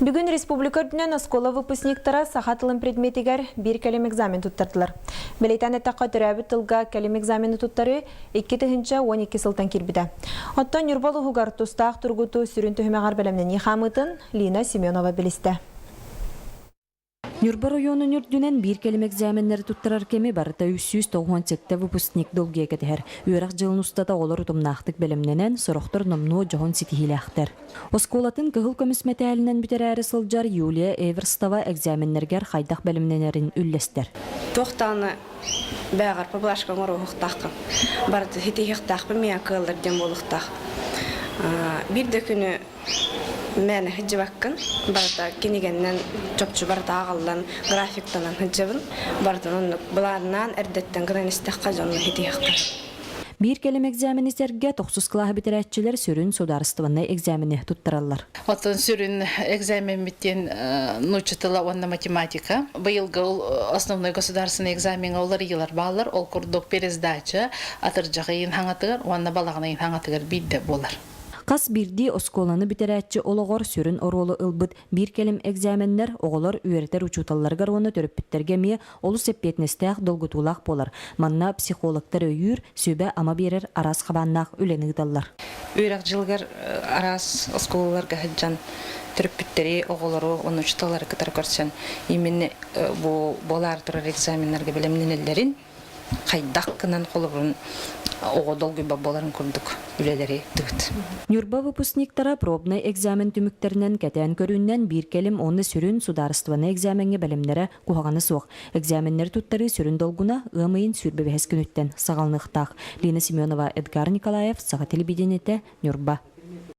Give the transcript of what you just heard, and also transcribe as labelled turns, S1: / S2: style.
S1: Бүгін республика дүнен оскола выпускниктара сахатылын предметигер bir кәлем экзамен туттардылар. Белейтен әттаққа түрәбі тылға кәлем экзамені туттары 2-12 сылтан кирбіді. Оттан юрбалы хугар тустақ тургуту сүрін түхімеғар бәлемнен ехамытын Лина Семенова білісті.
S2: Нюрба районun үрдүнен bir кәлем экзаменнер туттарар кеме барыта 397 выпускник долгия кетер. Үйрак жылын устата олар утумнақтык белемненен сорохтор номну жохон ситихиляхтер. Осколатын кыгыл көмісметәлінен бүтер әрі сылжар Юлия Эверстава экзаменнергер хайдақ белемненерин үллестер.
S3: Тоқтаны бәғар паблашка мору хуқтаққым. Барды хитихиқтақпы мен кылдырден болуқтақ. Bir de күні мәні хиджибаккын, барда кенегеннен чопчу барда ағалдан графиктанан хиджибын, бардан оны бұларынан әрдеттен гранистаққа жоны хитихиқтар.
S2: Bir кәлем экзамени серге 9 класс битирәтчилер сүрүн сударстваны экзамени туттараллар.
S4: Отон сүрүн экзамен биттен научитыла онна математика. Быйылгы основной государственный экзамен олар йылар балар, ол курдук пересдача, атыржагы хаңатыгар, онна балагына хаңатыгар бидде болар.
S2: Қас бірді осколаны бітерәтчі олығыр сүрін оролы ылбыт бір кәлем экзаменнер оғылар үйертер учуталларғар оны төріппіттерге ме олы сеппетнестәқ долгутулақ болар. Манна психологтар өйір сөбә ама берер арас қабаннақ үлені ғдаллар.
S5: Үйрек жылғар арас осколаларға хаджан төріппіттері оғылары оны учуталары кітар көрсен. Именно болар тұрар экзаменлерге білімненелерін қайдақ кынан қолығырын оғы долгы бабаларын көрдік үлелері дүгіт.
S2: Нюрба выпускниктара пробный экзамен түміктерінен кәтән көріннен бір кәлім оны сүрін сударстваны экзаменге бәлімдері құғағаны соқ. Экзаменнер туттары сүрін долгуна ғымайын сүрбе бәхес күніттен сағалнықтақ. Лина Семенова, Эдгар Николаев, Саға телебидениеті, Нюрба.